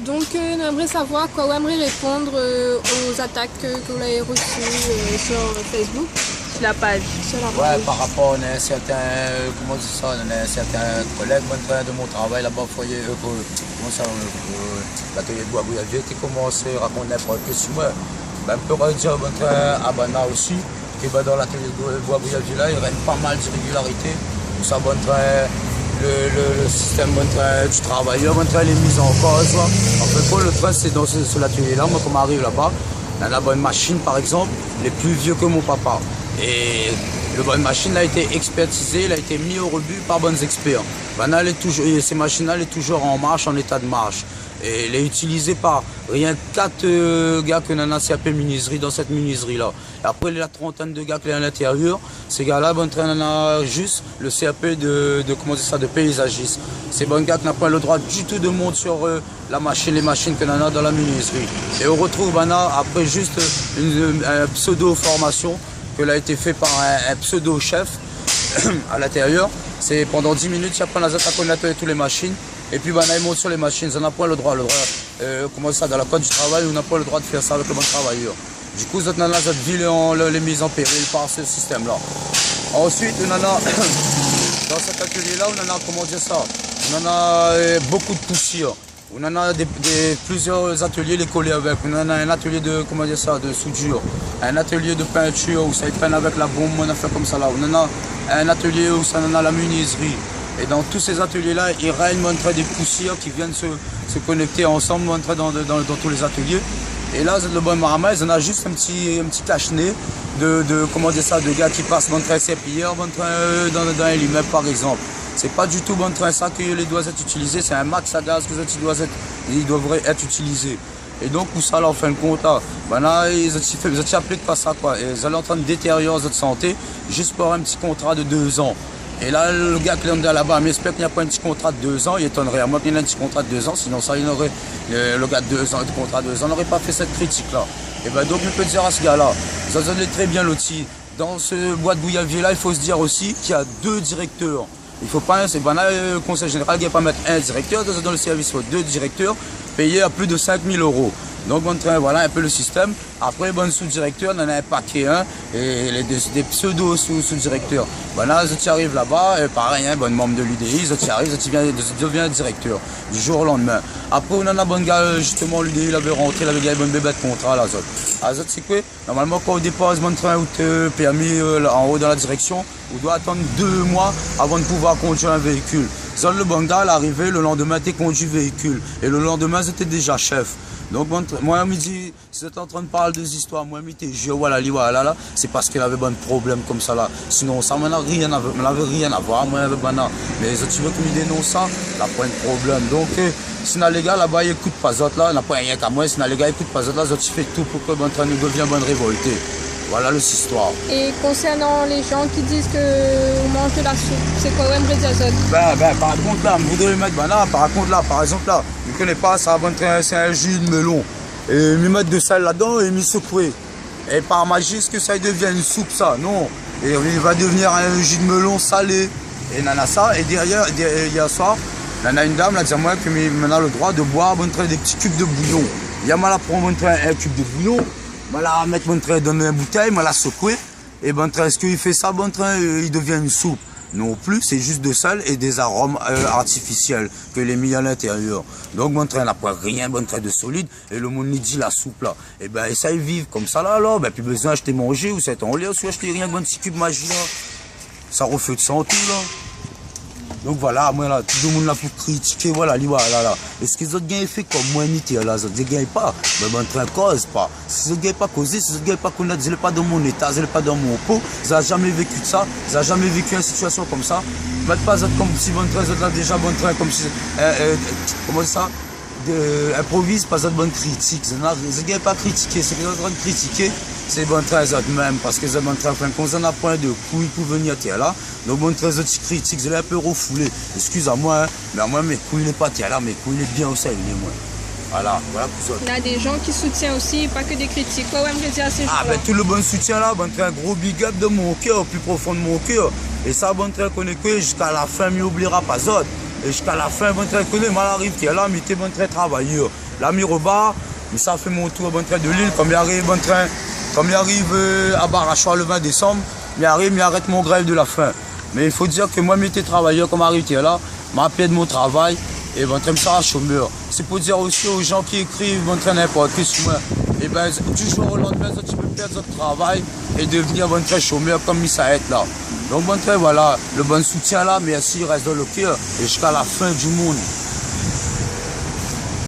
Donc, on aimerait savoir quoi, on aimerait répondre aux attaques que vous avez reçues sur Facebook, sur la page. Ouais, par rapport à un certain, comment dire ça, un certain collègue de mon travail là-bas, foyer, comment ça, l'atelier de bois bouillavier, qui commence à raconter n'importe quoi sur moi. Ben, on peut dire à Bana aussi, que dans l'atelier de bois bouillavier là, il y aurait pas mal d'irrégularités. Pour ça, le système du travailleur, les mises en cause. Là. En fait, le train, c'est dans ce atelier-là. Moi, quand j'arrive là-bas, il y a une machine, par exemple, elle est plus vieux que mon papa. Et la bonne machine a été expertisée, elle a été mise au rebut par bons experts. Maintenant, ces machines-là, sont toujours en marche, en état de marche. Et elle est utilisée par rien que 4 gars qui ont un CAP menuiserie dans cette menuiserie-là. Après, il y a 30 de gars qui sont à l'intérieur. Ces gars-là, on a juste le CAP de paysagiste. Ces bons gars qui n'ont pas le droit du tout de monter sur les machines qu'on a dans la menuiserie. Et on retrouve après juste une pseudo-formation qui a été faite par un pseudo-chef à l'intérieur. C'est pendant 10 minutes, ils apprennent à connaître toutes les machines. Et puis, ils montent sur les machines. On n'a pas le droit, comment ça, dans la code du travail, on n'a pas le droit de faire ça avec le bon travailleur. Du coup, cette ville, on les mise en péril par ce système-là. Ensuite, on en a, dans cet atelier-là, on en a, comment dire ça, on en a beaucoup de poussière. On en a plusieurs ateliers les collés avec. On en a un atelier de, comment dire ça, de soudure, un atelier de peinture où ça peint avec la bombe, on a fait comme ça là. On en a un atelier où ça en a la menuiserie. Et dans tous ces ateliers-là, il règne des poussières qui viennent se connecter ensemble dans tous les ateliers. Et là, le bon maramais, on a juste un petit cache-nez comment dire ça, de gars qui passent dans le train CPR, dans un immeuble par exemple. C'est pas du tout bon train ça que les doivent être utilisés, c'est un max à gaz que ils devraient être utilisés. Et donc pour ça là, en fin de compte, là, ils ont appelé de pas ça quoi. Et ils sont en train de détériorer votre santé juste pour un petit contrat de 2 ans. Et là, le gars qui est là-bas, mais j'espère qu'il n'y a pas un petit contrat de 2 ans, il étonnerait à moi qu'il y ait un petit contrat de 2 ans, sinon ça, il aurait, le gars de 2 ans, le contrat de 2 ans, n'aurait pas fait cette critique-là. Et bien donc, je peux dire à ce gars-là, ça est très bien loti. Dans ce bois de bouillavier-là, il faut se dire aussi qu'il y a 2 directeurs. Il faut pas, c'est banal, le conseil général, il ne va pas mettre un directeur, dans le service, il faut 2 directeurs, payés à plus de 5 000 €. Donc, voilà un peu le système. Après, sous-directeur, on en a un paquet, et des pseudo-sous-directeurs. Là, tu arrives là-bas, pareil, membre de l'UDI, tu arrives, tu deviens directeur, du jour au lendemain. Après, on en a bon gars, justement, l'UDI, il avait rentré, il avait gagné un bon bébé de contrat, là, c'est quoi? Normalement, quand on dépose mon train ou permis en haut dans la direction, on doit attendre 2 mois avant de pouvoir conduire un véhicule. Le bon gars, l'arrivée, le lendemain, tu conduis le véhicule. Et le lendemain, c'était déjà chef. Donc, moi, il me dit, si vous êtes en train de parler des histoires, moi, il me dit, voilà, c'est parce qu'il avait un problème comme ça, là. Sinon, ça n'avait rien à voir, moi, avec Bana. Mais tu veux qu'il me dénonce ça, il n'a pas de problème. Donc, si les gars, là-bas, ils n'écoutent pas ça, là, il n'a pas rien qu'à moi. Si les gars, ils n'écoutent pas ça, là, tu fais tout pour que le train nous devienne bonne révolté. Voilà l'histoire. Et concernant les gens qui disent que vous mangez de la soupe, c'est quoi aimerait dire ça? Par contre là, je voudrais mettre par exemple là, je ne connais pas, ça c'est un jus de melon. Et me mettre de sel là-dedans et me secouer. Et par magie, est-ce que ça devient une soupe ça? Non. Et il va devenir un jus de melon salé. Et nana ça, et derrière, hier soir, il y a une dame, là, dit moi que maintenant le droit de boire des petits cubes de bouillon. Il y a mal à prendre un cube de bouillon. Je vais mettre mon train dans une bouteille, je vais la secouer. Et est-ce qu'il fait ça, il devient une soupe? Non plus, c'est juste de sel et des arômes artificiels que les mis à l'intérieur. Donc mon train n'a pas rien, de solide. Et le monde dit la soupe là. Et ben ça ils vivent comme ça là alors. Ben plus besoin d'acheter manger ou c'est en lait ou acheter rien, un petit cube magie là. Ça refait de santé là. Donc voilà, moi là, tout le monde là pour critiquer, voilà. Est-ce que les autres gars fait comme moi, nité là, les autres gars pas, mais mon train cause pas. Si les autres gars pas causé, si les autres gars pas connaître, ils sont pas dans mon état, ils sont pas dans mon pot, ils n'ont jamais vécu de ça, ils n'ont jamais vécu une situation comme ça. Mais pas comme si mon train, là déjà bon train, comme si, comment ça, improvise pas de bonne critique. Les gars pas critiquer, c'est qu'ils sont en train de critiquer. C'est bon train même parce que c'est bon train quand on a point de couilles pour venir là. Donc bon train autres critiques, c'est un peu refoulé. Excusez-moi, mais moi mes couilles n'est pas là, mes couilles n'est bien aussi moi. Voilà pour ça. Il y a des gens qui soutiennent aussi, pas que des critiques. Quoi aimerait dire à ces gens? Ben tout le bon soutien là, bon train gros big up de mon cœur, au plus profond de mon cœur. Et ça bon train connecté jusqu'à la fin, m'y oubliera pas autres. Et jusqu'à la fin, bon train connaît, mal arrive qui est là, mais t'es bon train travailleur. la Miroba, mais ça fait mon tour bon train de Lille, comme il arrive à Barachois le 20 décembre, il arrête mon grève de la faim. Mais il faut dire que moi, j'étais travailleur, comme arrive là, m'a de mon travail, et bon train ça chômeur. C'est pour dire aussi aux gens qui écrivent, bon train n'importe qui sur moi, et ben du jour au lendemain, tu peux perdre votre travail et devenir bon train chômeur comme ça est là. Donc bon train, voilà, le bon soutien là, merci, reste dans le cœur, et jusqu'à la fin du monde.